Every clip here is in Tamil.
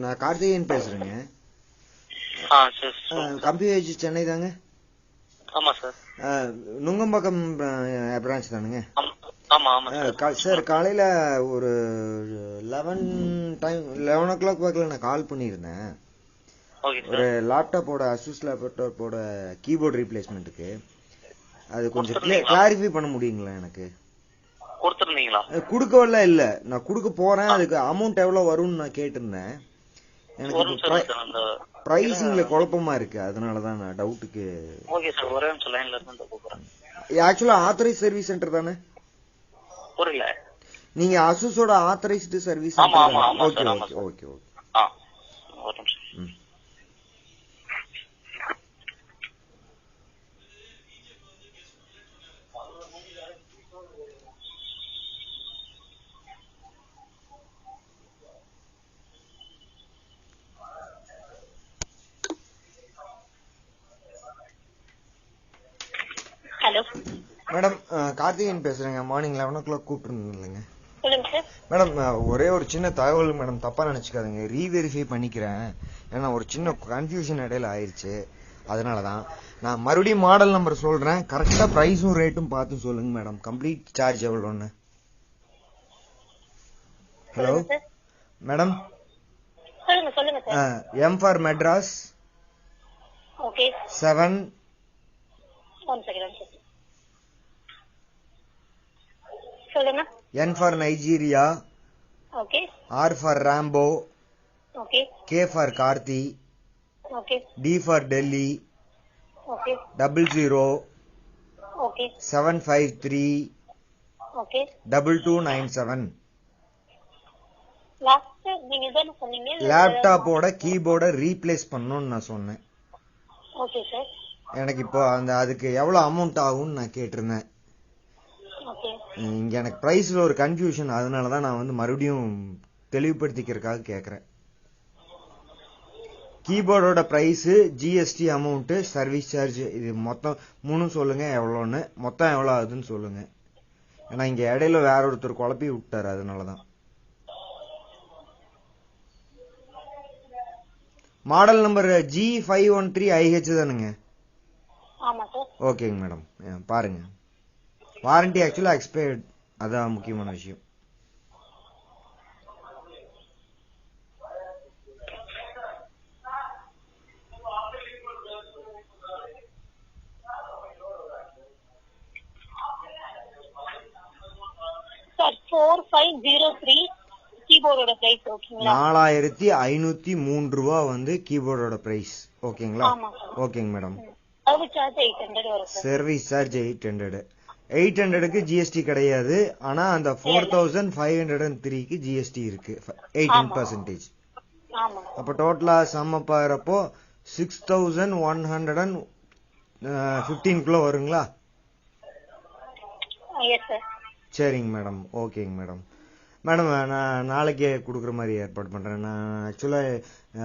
நான் கார்த்திகேயன் பேசுறேங்க. கம்ப்யூட்டேஜ் சென்னை தாங்க? ஆமா சார். நுங்கம்பாக்கம் பிரான்ச் தானுங்க? ஆமா ஆமா சார். காலையில ஒரு 11 o'clock வாக்கில் நான் கால் பண்ணியிருந்தேன். ஒரு லேப்டாப்போட அசூஸ் லேப்டாப்போட கீபோர்டு ரீப்ளேஸ்மெண்ட்டுக்கு. அது கொஞ்சம் கிளாரிஃபை பண்ண முடியுங்களா எனக்கு? கொடுத்துருந்தீங்களா? குடுக்கவல்ல இல்ல, நான் குடுக்க போறேன். அதுக்கு அமௌண்ட் எவ்வளவு வரும்னு நான் கேட்டிருந்தேன். எனக்கு பிரைசிங்ல குழப்பமா இருக்கு, அதனாலதான் நான் டவுட்டுக்கு. ஓகே சார், ஒரே நிமிஷம் லைன்ல இருந்து கூப்பிடுறேன். ஆக்சுவலா ஆத்தரைஸ் சர்வீஸ் சென்டர் தானே? புரியல. நீங்க அசூஸோட ஆத்தரைஸ்டு சர்வீஸ் சென்டர்? ஆமா ஆமா. Okay okay okay okay. ஒரு நிமிஷம். ஹலோ மேடம், கார்த்திகேயன் பேசுறேங்க. Morning 11 o'clock கூப்பிட்டுருந்தீங்க. சொல்லுங்க சார். மேடம், ஒரே ஒரு சின்ன தகவல் மேடம், தப்பா நினைச்சுக்காதீங்க. ரீவெரிஃபை பண்ணிக்கிறேன், ஏன்னா ஒரு சின்ன கன்ஃபியூஷன் இடையில ஆயிடுச்சு. அதனாலதான் நான் மறுபடியும் மாடல் நம்பர் சொல்றேன். கரெக்டா பிரைஸும் ரேட்டும் பார்த்து சொல்லுங்க மேடம். கம்ப்ளீட் சார்ஜ் எவ்வளோன்னு. Hello madam. சொல்லுங்க sir. M for Madras. Okay. 7. One second சொல்லுங்க. N for Nigeria. Okay. R for Rambo. Okay. K for Karthi. Okay. D for Delhi. Okay. 00. Okay. 753. Okay. 2297. Last நீங்க என்ன சொன்னீங்க? லேப்டாப்போட கீபோர்டை ரீப்ளேஸ் பண்ணனும்னு நான் சொன்னேன். Okay sir. எனக்கு இப்போ அதுக்கு எவ்வளவு அமௌண்ட் ஆகும்னு நான் கேட்டிருந்தேன். இங்க எனக்கு பிரைஸ்ல ஒரு கன்ஃபியூஷன், அதனாலதான் நான் மறுபடியும் தெளிவுபடுத்திக்கிறதுக்காக கேக்குறேன். கீபோர்டோட price, GST amount, service charge, இது மொத்தம் 3 சொல்லுங்க எவ்வளோன்னு. மொத்தம் எவ்வளவு ஆகுதுன்னு சொல்லுங்க. ஏன்னா இங்க இடையில வேற ஒருத்தர் குழப்பி விட்டாரு, அதனாலதான். மாடல் நம்பர் G513IH தானுங்க? ஓகேங்க மேடம், பாருங்க. வாரண்டி ஆக்சுவலா எக்ஸ்பயர்ட், அதான் முக்கியமான விஷயம். சார் 4503 கீபோர்டோட பிரைஸ் ஓகேங்களா? 4503 ரூபாய் கீபோர்டோட பிரைஸ். ஓகேங்களா? ஓகேங்க மேடம். Service charge 800. 800க்கு ஜிஎஸ்டி கிடையாது, ஆனா அந்த 4503க்கு ஜிஎஸ்டி இருக்கு, 18%. அப்ப டோட்டலா சம் அப் ஆகிறப்போ 6115 வருங்களா? சரிங்க மேடம், ஓகேங்க மேடம். மேடம், நான் நாளைக்கே கொடுக்குற மாதிரி ஏற்பாடு பண்றேன். நான் ஆக்சுவலா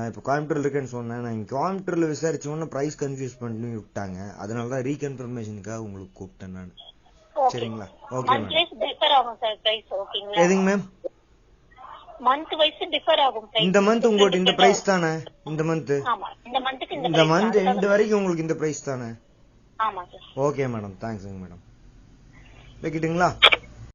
இப்போ கோயம்புத்தூர்ல இருக்கேன்னு சொன்னேன். நான் கோயம்புத்தூர்ல விசாரிச்சோன்னா பிரைஸ் கன்ஃபியூஸ் பண்ணி விட்டாங்க, அதனாலதான் ரீகன்ஃபர்மேஷனுக்காக உங்களுக்கு கூப்பிட்டேன் நான். சரிங்களா? Okay ma'am. எதுங்க மேம்? மந்த் வைஸ் டிஃபர் ஆகும். இந்த மந்த் உங்களுக்கு இந்த பிரைஸ் தானே? இந்த மந்த் இந்த வரைக்கும் உங்களுக்கு இந்த பிரைஸ் தானே? ஆமா சார். ஓகே மேடம், தேங்க்ஸ்ங்க மேடம். வைக்கிட்டுங்களா?